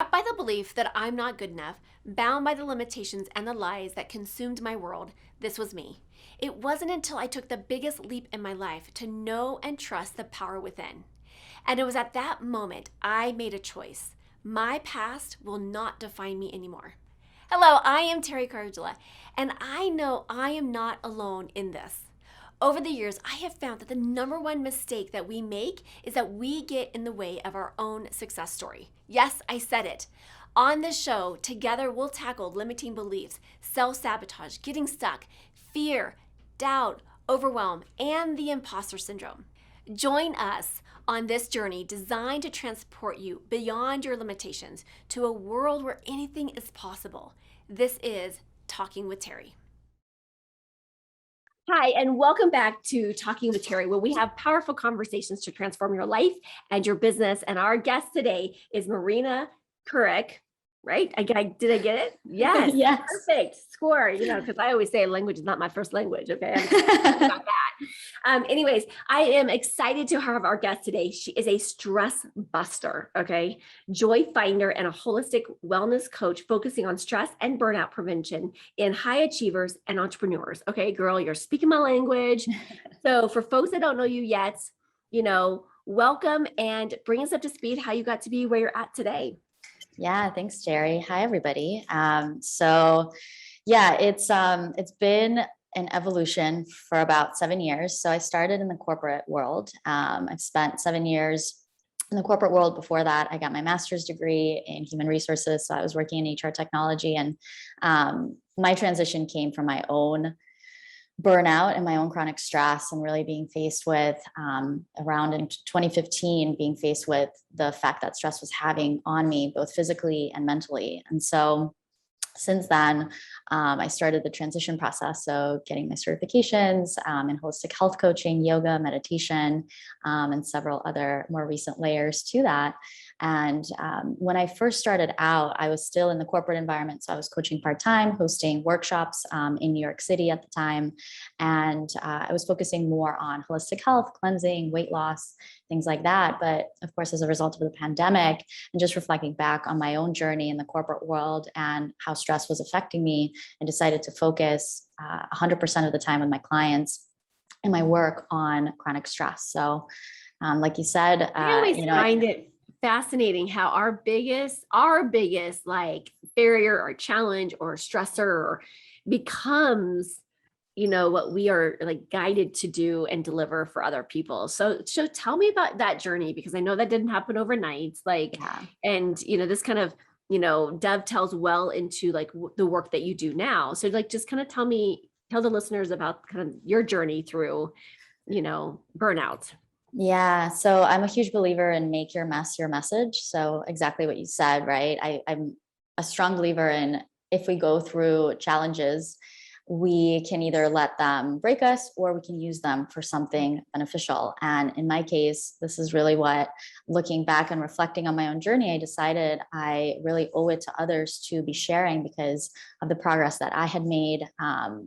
Trapped by the belief that I'm not good enough, bound by the limitations and the lies that consumed my world, this was me. It wasn't until I took the biggest leap in my life to know and trust the power within. And it was at that moment I made a choice. My past will not define me anymore. Hello, I am Teri, and I know I am not alone in this. Over the years, I have found that the number one mistake that we make is that we get in the way of our own success story. Yes, I said it. On this show, together we'll tackle limiting beliefs, self-sabotage, getting stuck, fear, doubt, overwhelm, and the imposter syndrome. Join us on this journey designed to transport you beyond your limitations to a world where anything is possible. This is Talking with Teri. Hi, and welcome back to Talking with Teri, where we have powerful conversations to transform your life and your business. And our guest today is Marina Kirik, right? Did I get it? Yes. Yes. Perfect. Score, because I always say language is not my first language. Okay. I'm about that. Anyways, I am excited to have our guest today. She is a stress buster, okay? Joy finder and a holistic wellness coach focusing on stress and burnout prevention in high achievers and entrepreneurs. Okay, girl, you're speaking my language. So for folks that don't know you yet, welcome and bring us up to speed how you got to be where you're at today. Yeah, thanks, Jerry. Hi, everybody. It's been an evolution for about 7 years. So I started in the corporate world. I've spent 7 years in the corporate world. Before that, I got my master's degree in human resources. So I was working in HR technology, and my transition came from my own burnout and my own chronic stress, and really being faced with around in 2015, being faced with the fact that stress was having on me, both physically and mentally. And so since then, I started the transition process. So getting my certifications in holistic health coaching, yoga, meditation, and several other more recent layers to that. And when I first started out, I was still in the corporate environment. So I was coaching part-time, hosting workshops in New York City at the time. And I was focusing more on holistic health, cleansing, weight loss, things like that. But of course, as a result of the pandemic and just reflecting back on my own journey in the corporate world and how stress was affecting me, I decided to focus 100% of the time with my clients and my work on chronic stress. So like you said, I always find it fascinating how our biggest like barrier or challenge or stressor becomes what we are like guided to do and deliver for other people. So tell me about that journey, because I know that didn't happen overnight. And this kind of dovetails well into like the work that you do now. So like just kind of tell the listeners about kind of your journey through burnout. Yeah. So I'm a huge believer in make your mess your message. So exactly what you said, right? I'm a strong believer in, if we go through challenges, we can either let them break us or we can use them for something beneficial. And in my case, this is really what, looking back and reflecting on my own journey, I decided I really owe it to others to be sharing because of the progress that I had made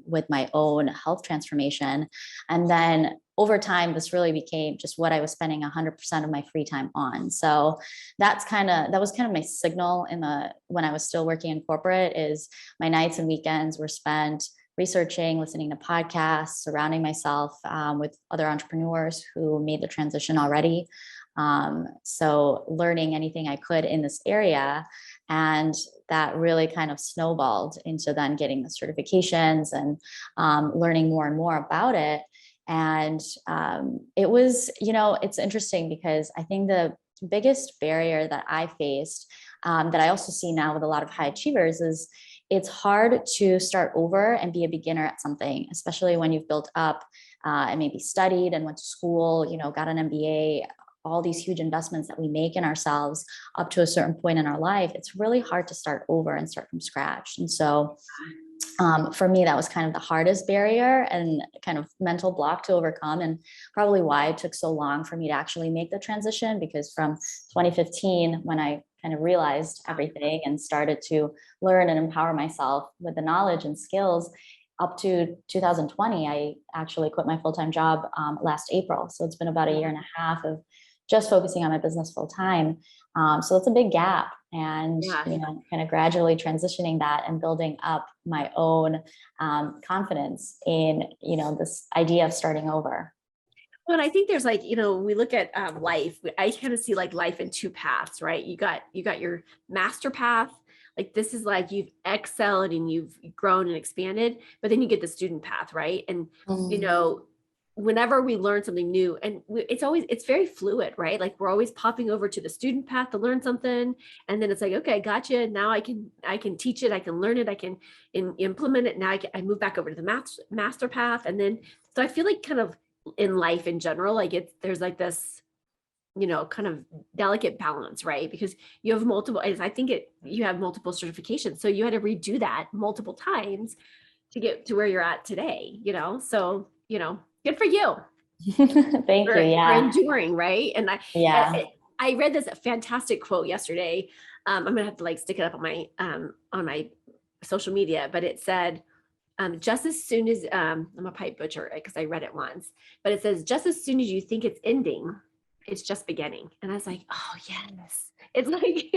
with my own health transformation. And then over time, this really became just what I was spending 100% of my free time on. So that was kind of my signal when I was still working in corporate, is my nights and weekends were spent researching, listening to podcasts, surrounding myself with other entrepreneurs who made the transition already. So learning anything I could in this area. And that really kind of snowballed into then getting the certifications and learning more and more about it. And it was, it's interesting because I think the biggest barrier that I faced, that I also see now with a lot of high achievers, is it's hard to start over and be a beginner at something, especially when you've built up and maybe studied and went to school, got an MBA, all these huge investments that we make in ourselves up to a certain point in our life. It's really hard to start over and start from scratch. And so for me, that was kind of the hardest barrier and kind of mental block to overcome, and probably why it took so long for me to actually make the transition, because from 2015, when I kind of realized everything and started to learn and empower myself with the knowledge and skills, up to 2020, I actually quit my full-time job last April. So it's been about a year and a half of just focusing on my business full time. So it's a big gap. and, Yeah. kind of gradually transitioning that and building up my own confidence in, this idea of starting over. Well, and I think there's like, we look at life. I kind of see like life in two paths, right? You got your master path. Like this is like you've excelled and you've grown and expanded, but then you get the student path, right? And whenever we learn something new, and it's very fluid, right? Like we're always popping over to the student path to learn something, and then it's like, okay, gotcha. Now I can teach it, I can learn it, I can implement it. Now I move back over to the master path, and then so I feel like kind of in life in general, like there's like this, kind of delicate balance, right? Because you have multiple, I think you have multiple certifications. So you had to redo that multiple times to get to where you're at today, so, good for you Thank you. for Yeah. enduring, right? And Yeah. I read this fantastic quote yesterday. I'm gonna have to like stick it up on my social media, but it said, just as soon as I'm a pipe butcher because I read it once, but it says, just as soon as you think it's ending, it's just beginning. And I was like, oh yes. It's like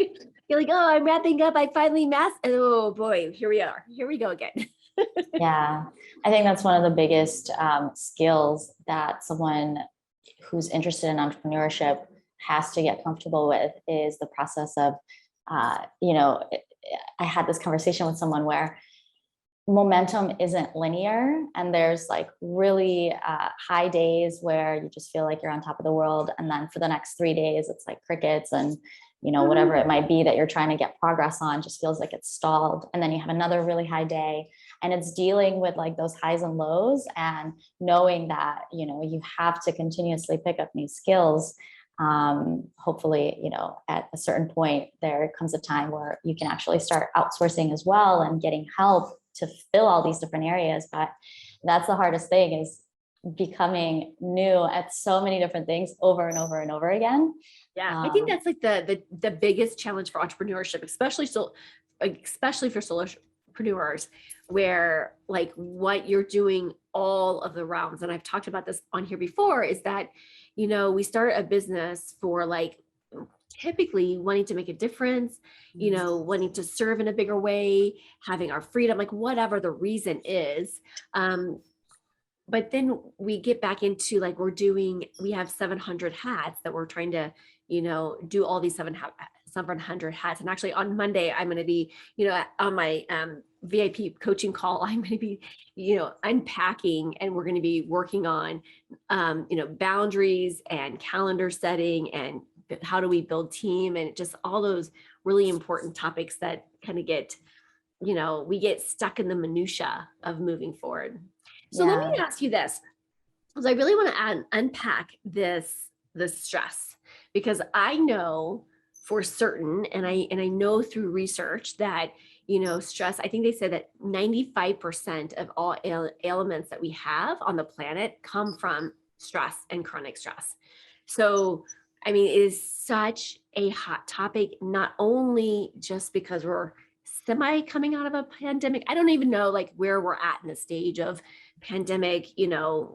you're like, oh, I'm wrapping up. I finally mastered. Oh boy, here we are. Here we go again. Yeah. I think that's one of the biggest skills that someone who's interested in entrepreneurship has to get comfortable with is the process of, I had this conversation with someone where momentum isn't linear, and there's like really high days where you just feel like you're on top of the world, and then for the next 3 days it's like crickets, and whatever it might be that you're trying to get progress on just feels like it's stalled, and then you have another really high day, and it's dealing with like those highs and lows and knowing that you have to continuously pick up new skills. Hopefully at a certain point there comes a time where you can actually start outsourcing as well and getting help to fill all these different areas. But that's the hardest thing, is becoming new at so many different things over and over and over again. Yeah, I think that's like the biggest challenge for entrepreneurship, especially for solopreneurs, where like what you're doing all of the realms. And I've talked about this on here before, is that we start a business for like typically wanting to make a difference, wanting to serve in a bigger way, having our freedom, like whatever the reason is. But then we get back into like we have 700 hats that we're trying to, do all these 700 hats. And actually on Monday, I'm going to be, on my VIP coaching call, I'm going to be, unpacking, and we're going to be working on, boundaries and calendar setting and how do we build team, and just all those really important topics that kind of get, we get stuck in the minutia of moving forward. So let me ask you this, because I really want to unpack this stress, because I know for certain, and I know through research that stress, I think they said that 95% of all ailments that we have on the planet come from stress and chronic stress. So I mean, it is such a hot topic, not only just because we're semi coming out of a pandemic. I don't even know like where we're at in the stage of pandemic,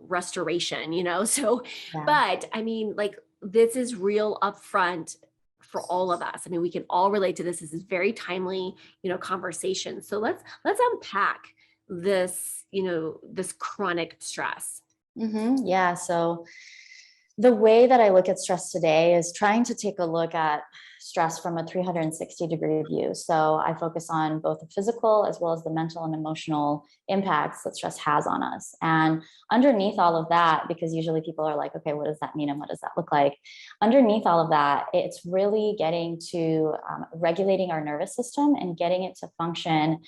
restoration, so, but I mean, like this is real upfront for all of us. I mean, we can all relate to this. This is very timely, conversation. So let's unpack this, this chronic stress. Yeah. So the way that I look at stress today is trying to take a look at stress from a 360-degree view. So I focus on both the physical as well as the mental and emotional impacts that stress has on us. And underneath all of that, because usually people are like, okay, what does that mean and what does that look like? Underneath all of that, it's really getting to regulating our nervous system and getting it to function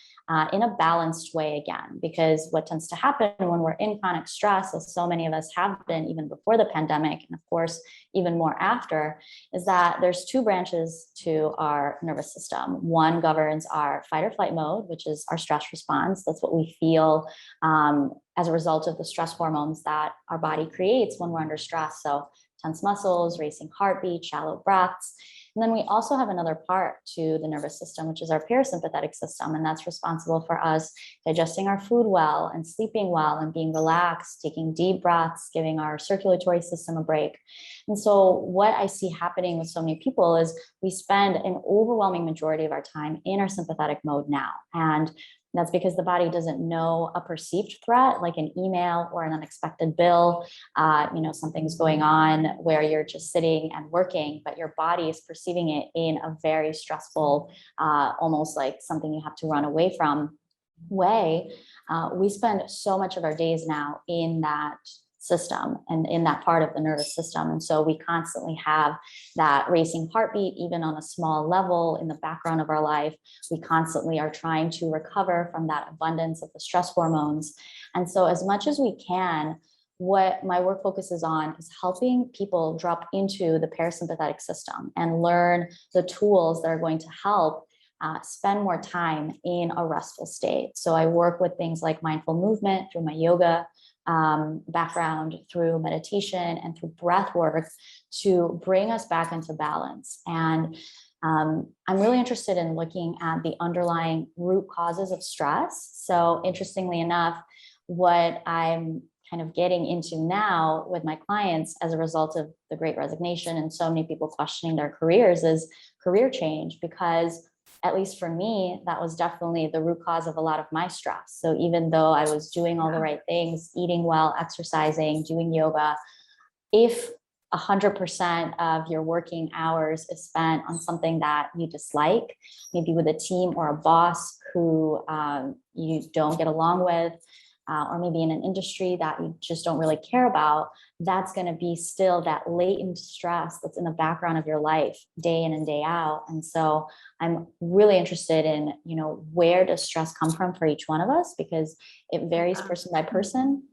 in a balanced way again. Because what tends to happen when we're in chronic stress, as so many of us have been even before the pandemic, and of course, even more after, is that there's two branches to our nervous system. One governs our fight or flight mode, which is our stress response. That's what we feel as a result of the stress hormones that our body creates when we're under stress. So tense muscles, racing heartbeat, shallow breaths. And then we also have another part to the nervous system, which is our parasympathetic system. And that's responsible for us digesting our food well and sleeping well and being relaxed, taking deep breaths, giving our circulatory system a break. And so what I see happening with so many people is we spend an overwhelming majority of our time in our sympathetic mode now. And that's because the body doesn't know a perceived threat, like an email or an unexpected bill. Something's going on where you're just sitting and working, but your body is perceiving it in a very stressful, almost like something you have to run away from way. We spend so much of our days now in that system and in that part of the nervous system. And so we constantly have that racing heartbeat, even on a small level in the background of our life. We constantly are trying to recover from that abundance of the stress hormones. And so as much as we can, what my work focuses on is helping people drop into the parasympathetic system and learn the tools that are going to help spend more time in a restful state. So I work with things like mindful movement through my yoga background, through meditation and through breath work to bring us back into balance. And I'm really interested in looking at the underlying root causes of stress. So interestingly enough, what I'm kind of getting into now with my clients as a result of the Great Resignation and so many people questioning their careers is career change, because at least for me, that was definitely the root cause of a lot of my stress. So even though I was doing all the right things, eating well, exercising, doing yoga, if 100% of your working hours is spent on something that you dislike, maybe with a team or a boss who you don't get along with, or maybe in an industry that you just don't really care about, that's going to be still that latent stress that's in the background of your life day in and day out. And so I'm really interested in, where does stress come from for each one of us, because it varies person by person.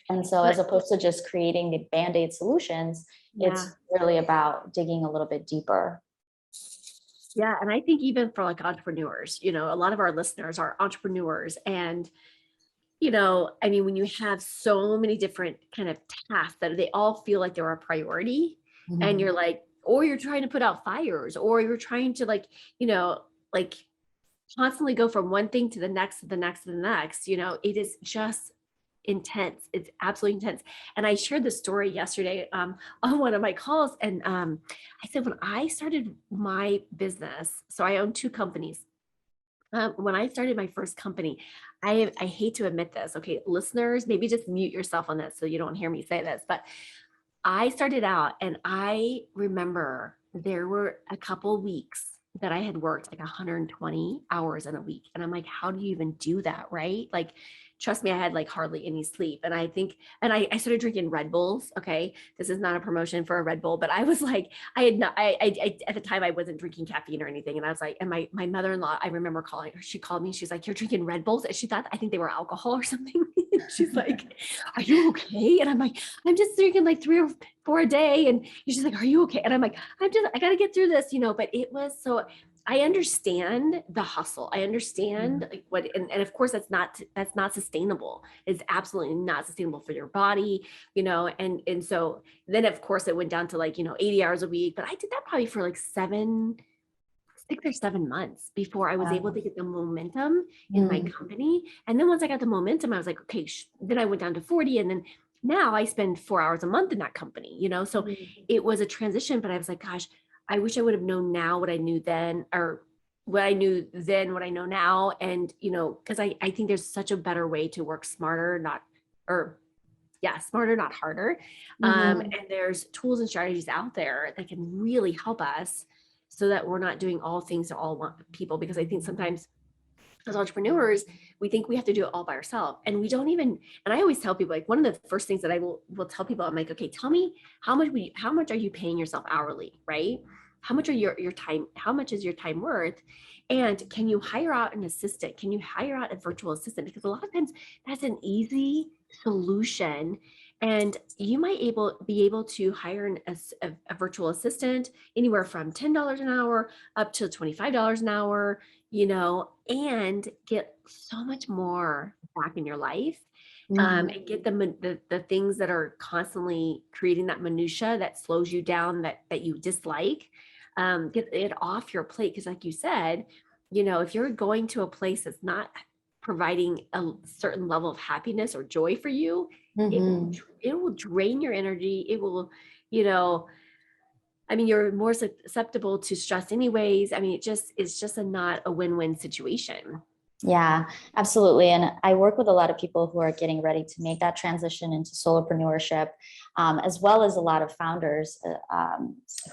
And so as opposed to just creating the Band-Aid solutions, it's really about digging a little bit deeper. Yeah. And I think even for like entrepreneurs, a lot of our listeners are entrepreneurs, and when you have so many different kind of tasks that they all feel like they're a priority, and you're like, or you're trying to put out fires, or you're trying to constantly go from one thing to the next, to the next, to the next, it is just intense. It's absolutely intense. And I shared this story yesterday on one of my calls. And I said, when I started my business, so I own two companies. When I started my first company, I hate to admit this. Okay, listeners, maybe just mute yourself on this so you don't hear me say this. But I started out, and I remember there were a couple weeks that I had worked like 120 hours in a week. And I'm like, how do you even do that? Right? Like, trust me, I had like hardly any sleep. And I started drinking Red Bulls. Okay. This is not a promotion for a Red Bull, but I was like, I had not, I at the time I wasn't drinking caffeine or anything. And I was like, and my mother-in-law, I remember calling her, she called me, she's like, you're drinking Red Bulls. And she thought, I think they were alcohol or something. She's like, are you okay? And I'm like, I'm just drinking like 3 or 4 a day. And she's like, are you okay? And I'm like, I got to get through this, but it was so, I understand the hustle. I understand like what, and of course that's not sustainable. It's absolutely not sustainable for your body, and so then of course it went down to 80 hours a week, but I did that probably for like 6 or 7 months before I was able to get the momentum in my company. And then once I got the momentum, I was like, okay, then I went down to 40, and then now I spend 4 hours a month in that company, so it was a transition, but I was like, gosh, I wish I would have known now what I knew then, or what I knew then, what I know now. And, because I think there's such a better way to work smarter, smarter, not harder. And there's tools and strategies out there that can really help us so that we're not doing all things to all people. Because I think sometimes as entrepreneurs, we think we have to do it all by ourselves, and we don't even, and I always tell people, like, one of the first things that I will tell people, I'm like, okay, tell me how much are you paying yourself hourly, right? How much are your time, how much is your time worth? And can you hire out an assistant? Can you hire out a virtual assistant? Because a lot of times that's an easy solution. And you might be able to hire a virtual assistant anywhere from $10 an hour up to $25 an hour, and get so much more back in your life, and get the things that are constantly creating that minutia that slows you down, that you dislike, get it off your plate. Because like you said, you know, if you're going to a place that's not providing a certain level of happiness or joy for you, Mm-hmm. it will drain your energy. It will, you know, I mean, you're more susceptible to stress anyways. I mean, it's just not a win-win situation. Yeah, absolutely. And I work with a lot of people who are getting ready to make that transition into solopreneurship, as well as a lot of founders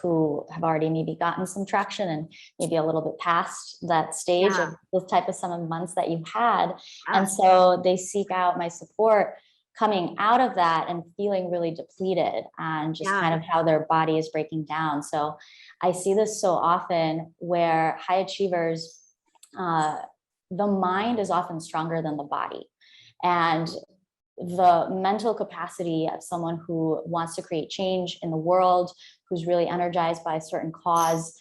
who have already maybe gotten some traction and maybe a little bit past that stage Yeah. of the type of summer months that you've had. Yeah. And so they seek out my support coming out of that and feeling really depleted and just Yeah. kind of how their body is breaking down. So I see this so often where high achievers, uh, the mind is often stronger than the body. And the mental capacity of someone who wants to create change in the world, who's really energized by a certain cause,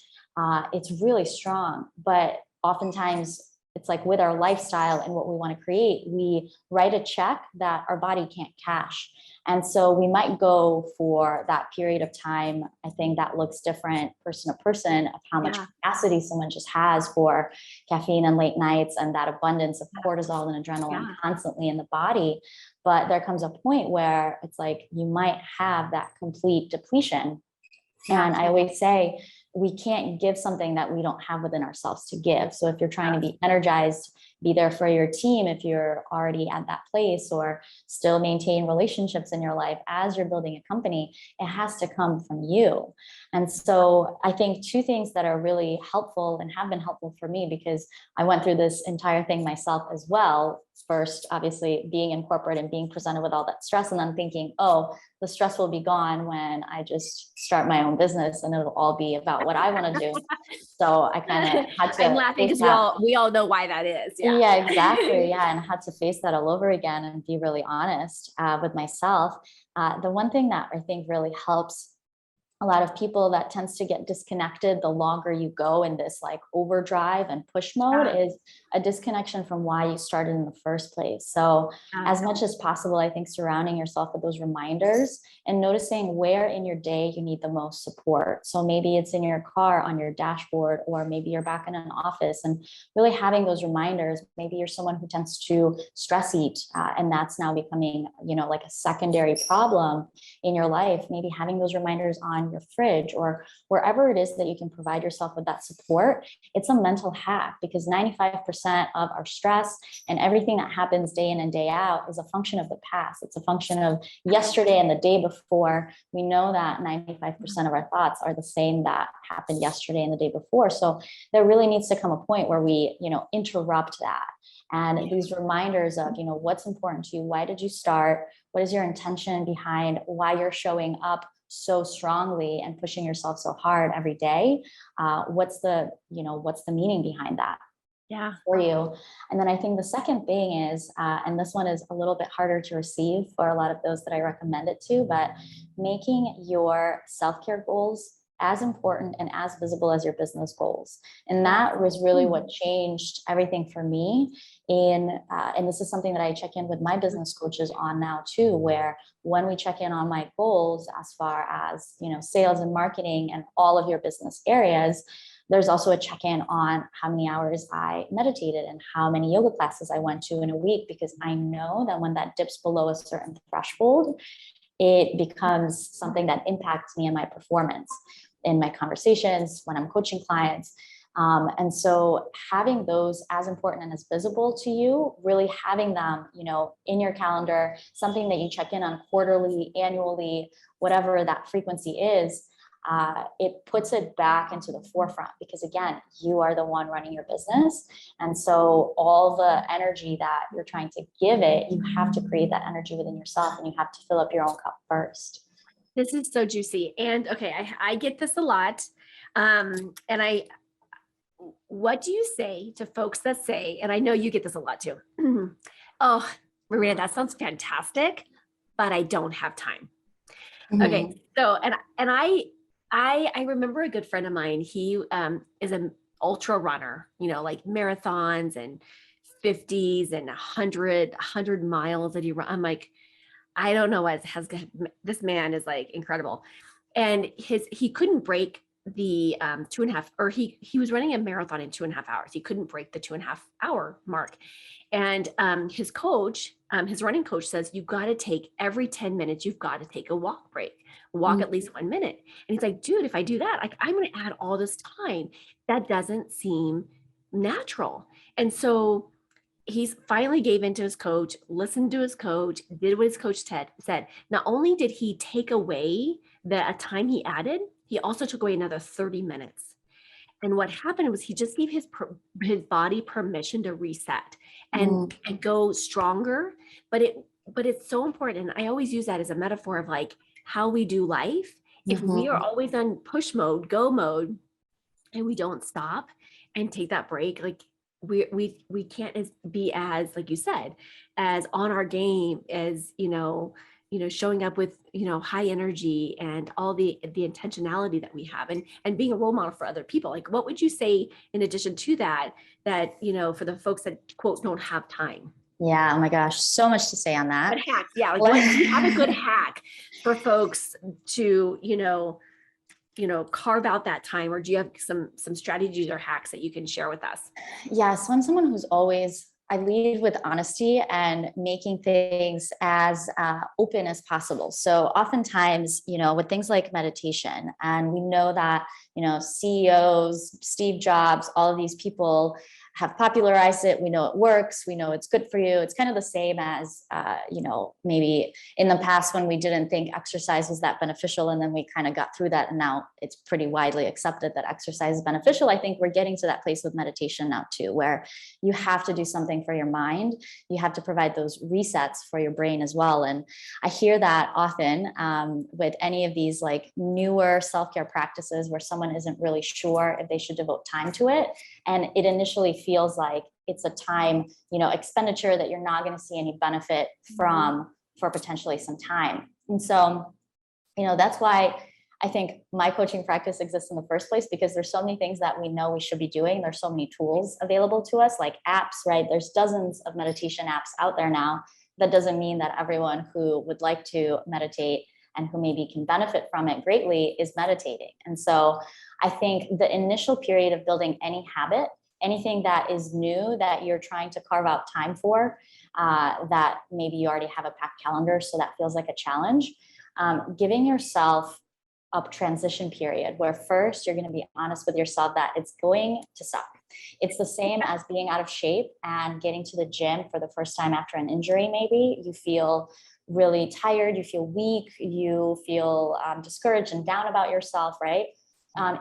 it's really strong. But oftentimes, it's like with our lifestyle and what we want to create, we write a check that our body can't cash. And so we might go for that period of time. I think that looks different person to person of how much Yeah. capacity someone just has for caffeine and late nights and that abundance of cortisol and adrenaline Yeah. constantly in the body. But there comes a point where it's like you might have that complete depletion. Yeah. And I always say, we can't give something that we don't have within ourselves to give. So if you're trying to be energized, be there for your team, if you're already at that place, or still maintain relationships in your life as you're building a company, it has to come from you. And so I think two things that are really helpful and have been helpful for me, because I went through this entire thing myself as well. First, obviously, being in corporate and being presented with all that stress, and then thinking, oh, the stress will be gone when I just start my own business and it'll all be about what I want to do. So I kind of had I'm to laughing face because that. we all know why that is. Yeah. Yeah, exactly. Yeah. And I had to face that all over again and be really honest with myself. The one thing that I think really helps a lot of people that tends to get disconnected the longer you go in this like overdrive and push mode Yeah. is a disconnection from why you started in the first place. So Yeah. as much as possible, I think surrounding yourself with those reminders and noticing where in your day you need the most support. So maybe it's in your car on your dashboard, or maybe you're back in an office, and really having those reminders. Maybe you're someone who tends to stress eat, and that's now becoming, like a secondary problem in your life. Maybe having those reminders on your fridge or wherever it is that you can provide yourself with that support. It's a mental hack, because 95% of our stress and everything that happens day in and day out is a function of the past. It's a function of yesterday and the day before. We know that 95% of our thoughts are the same that happened yesterday and the day before. So there really needs to come a point where we, interrupt that. And these reminders of, what's important to you, why did you start, what is your intention behind why you're showing up so strongly and pushing yourself so hard every day? What's the meaning behind that Yeah. for you? And then I think the second thing is, and this one is a little bit harder to receive for a lot of those that I recommend it to, but making your self-care goals as important and as visible as your business goals. And that was really what changed everything for me. And this is something that I check in with my business coaches on now too, where when we check in on my goals as far as, sales and marketing and all of your business areas, there's also a check-in on how many hours I meditated and how many yoga classes I went to in a week, because I know that when that dips below a certain threshold, it becomes something that impacts me and my performance in my conversations when I'm coaching clients. And so having those as important and as visible to you, really having them, in your calendar, something that you check in on quarterly, annually, whatever that frequency is, it puts it back into the forefront, because again, you are the one running your business. And so all the energy that you're trying to give it, you have to create that energy within yourself, and you have to fill up your own cup first. This is so juicy. And okay, I get this a lot. And what do you say to folks that say, and I know you get this a lot too. Oh, Marina, that sounds fantastic, but I don't have time. Okay. Mm-hmm. So, and I remember a good friend of mine, he is an ultra runner, like marathons and 50s and 100 miles that he run. I'm like, I don't know what has, this man is like incredible. And he couldn't break the 2.5, or he was running a marathon in 2.5 hours. He couldn't break the 2.5 hour mark. And his coach, his running coach says, you've got to take every 10 minutes, you've got to take a walk break, walk at least 1 minute. And he's like, dude, if I do that, like, I'm going to add all this time. That doesn't seem natural. And so he's finally gave in to his coach, listened to his coach, did what his coach said. Not only did he take away the time he added, he also took away another 30 minutes. And what happened was he just gave his body permission to reset and go stronger. But it's so important. And I always use that as a metaphor of like how we do life. If we are always on push mode, go mode, and we don't stop and take that break, like we can't be as, like you said, as on our game as, showing up with, high energy and all the intentionality that we have, and being a role model for other people. Like, what would you say in addition to that, for the folks that, quote, don't have time? Yeah. Oh my gosh. So much to say on that. But hacks. Yeah. Like, do you have a good hack for folks to, carve out that time, or do you have some strategies or hacks that you can share with us? Yeah. So I'm someone who's always, I lead with honesty and making things as open as possible. So oftentimes, with things like meditation, and we know that, CEOs, Steve Jobs, all of these people have popularized it. We know it works. We know it's good for you. It's kind of the same as, maybe in the past when we didn't think exercise was that beneficial, and then we kind of got through that. And now it's pretty widely accepted that exercise is beneficial. I think we're getting to that place with meditation now too, where you have to do something for your mind. You have to provide those resets for your brain as well. And I hear that often with any of these like newer self-care practices where someone isn't really sure if they should devote time to it. And it initially feels like it's a time, expenditure that you're not going to see any benefit from for potentially some time. And so, that's why I think my coaching practice exists in the first place, because there's so many things that we know we should be doing. There's so many tools available to us, like apps, right? There's dozens of meditation apps out there now. That doesn't mean that everyone who would like to meditate and who maybe can benefit from it greatly is meditating. And so I think the initial period of building any habit, anything that is new that you're trying to carve out time for, that maybe you already have a packed calendar, so that feels like a challenge, giving yourself a transition period where first you're going to be honest with yourself that it's going to suck. It's the same as being out of shape and getting to the gym for the first time after an injury. Maybe you feel really tired, you feel weak, you feel discouraged and down about yourself, right?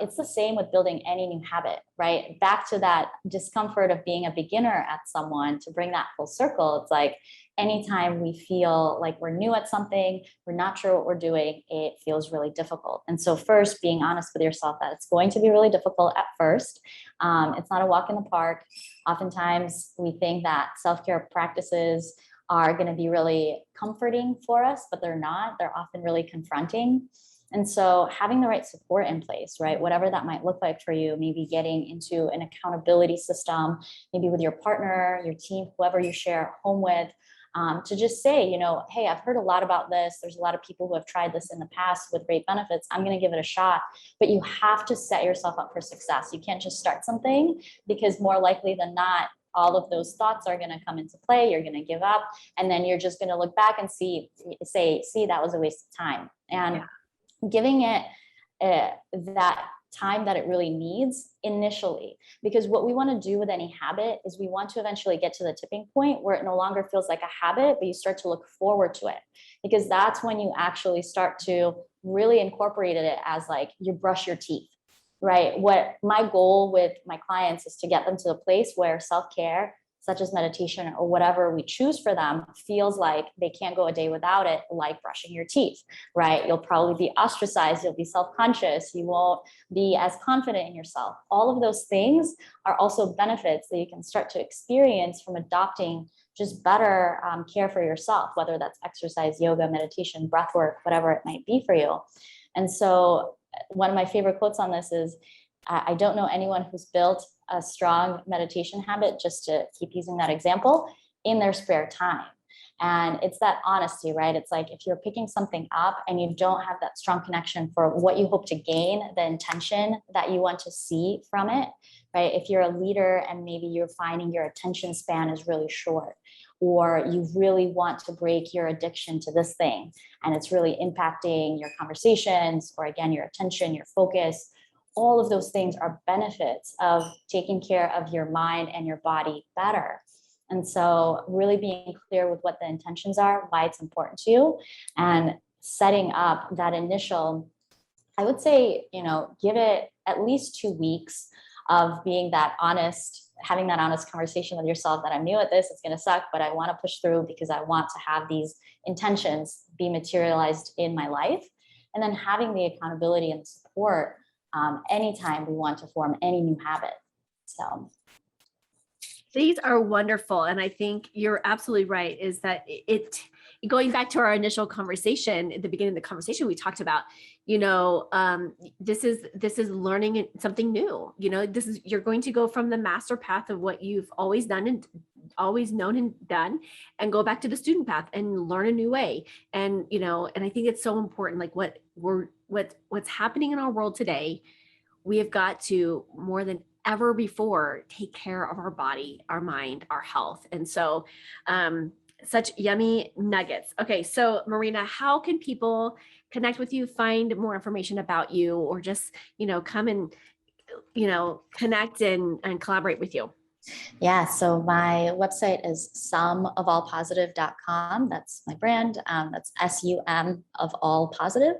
It's the same with building any new habit, right? Back to that discomfort of being a beginner at someone, to bring that full circle. It's like anytime we feel like we're new at something, we're not sure what we're doing, it feels really difficult. And so first, being honest with yourself that it's going to be really difficult at first. It's not a walk in the park. Oftentimes we think that self-care practices are going to be really comforting for us, but they're not. They're often really confronting. And so having the right support in place, right? Whatever that might look like for you, maybe getting into an accountability system, maybe with your partner, your team, whoever you share home with, to just say, hey, I've heard a lot about this. There's a lot of people who have tried this in the past with great benefits. I'm going to give it a shot. But you have to set yourself up for success. You can't just start something, because more likely than not, all of those thoughts are going to come into play. You're going to give up. And then you're just going to look back and say, that was a waste of time. And giving it that time that it really needs initially, because what we want to do with any habit is we want to eventually get to the tipping point where it no longer feels like a habit, but you start to look forward to it, because that's when you actually start to really incorporate it as like you brush your teeth, right? What my goal with my clients is to get them to the place where self-care, such as meditation or whatever we choose for them, feels like they can't go a day without it, like brushing your teeth, right? You'll probably be ostracized. You'll be self-conscious. You won't be as confident in yourself. All of those things are also benefits that you can start to experience from adopting just better care for yourself, whether that's exercise, yoga, meditation, breath work, whatever it might be for you. And so one of my favorite quotes on this is, I don't know anyone who's built a strong meditation habit, just to keep using that example, in their spare time. And it's that honesty, right? It's like if you're picking something up and you don't have that strong connection for what you hope to gain, the intention that you want to see from it, right? If you're a leader and maybe you're finding your attention span is really short, or you really want to break your addiction to this thing and it's really impacting your conversations, or again, your attention, your focus, all of those things are benefits of taking care of your mind and your body better. And so really being clear with what the intentions are, why it's important to you, and setting up that initial, I would say, give it at least 2 weeks of being that honest, having that honest conversation with yourself that I'm new at this, it's going to suck, but I want to push through because I want to have these intentions be materialized in my life. And then having the accountability and support anytime we want to form any new habit. So these are wonderful. And I think you're absolutely right, is that going back to our initial conversation at the beginning of the conversation, we talked about, this is learning something new. You're going to go from the master path of what you've always done and always known and done, and go back to the student path and learn a new way. And, and I think it's so important, like what's happening in our world today, we have got to, more than ever before, take care of our body, our mind, our health. And so, such yummy nuggets. Okay. So Marina, how can people connect with you, find more information about you, or just, come and, connect and collaborate with you? yeah, so my website is sumofallpositive.com. That's my brand. That's SUM of all positive.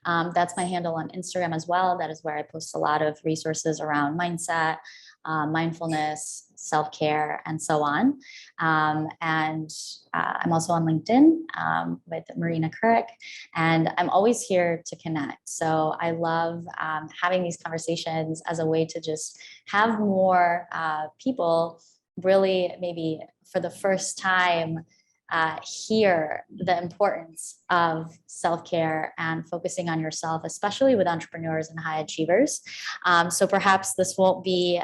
That's my handle on Instagram as well. That is where I post a lot of resources around mindset, mindfulness, self-care, and so on. And I'm also on LinkedIn with Marina Kirik, and I'm always here to connect. So I love having these conversations as a way to just have more people really, maybe for the first time, hear the importance of self-care and focusing on yourself, especially with entrepreneurs and high achievers. So perhaps this won't be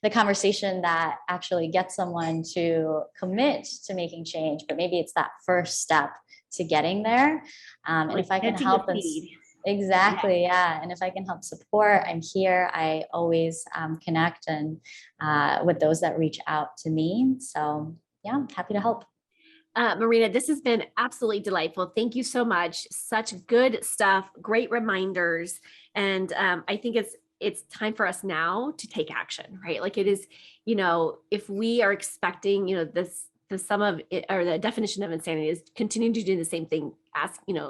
the conversation that actually gets someone to commit to making change, but maybe it's that first step to getting there. And if I can help them, exactly, yeah. And if I can help support, I'm here. I always connect and with those that reach out to me. So yeah, happy to help. Marina, this has been absolutely delightful. Thank you so much. Such good stuff, great reminders. And I think it's time for us now to take action, right? Like it is, if we are expecting, the sum of it, or the definition of insanity is continuing to do the same thing,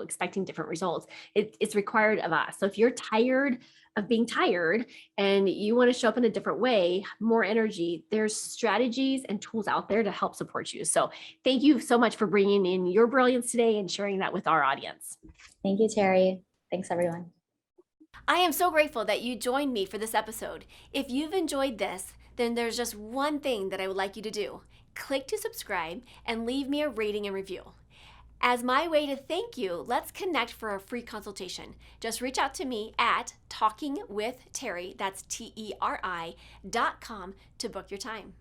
expecting different results. It's required of us. So if you're tired of being tired and you want to show up in a different way, more energy, there's strategies and tools out there to help support you. So thank you so much for bringing in your brilliance today and sharing that with our audience. Thank you, Teri. Thanks, everyone. I am so grateful that you joined me for this episode. If you've enjoyed this, then there's just one thing that I would like you to do. Click to subscribe and leave me a rating and review. As my way to thank you, let's connect for a free consultation. Just reach out to me at talkingwithteri, that's TERI.com, to book your time.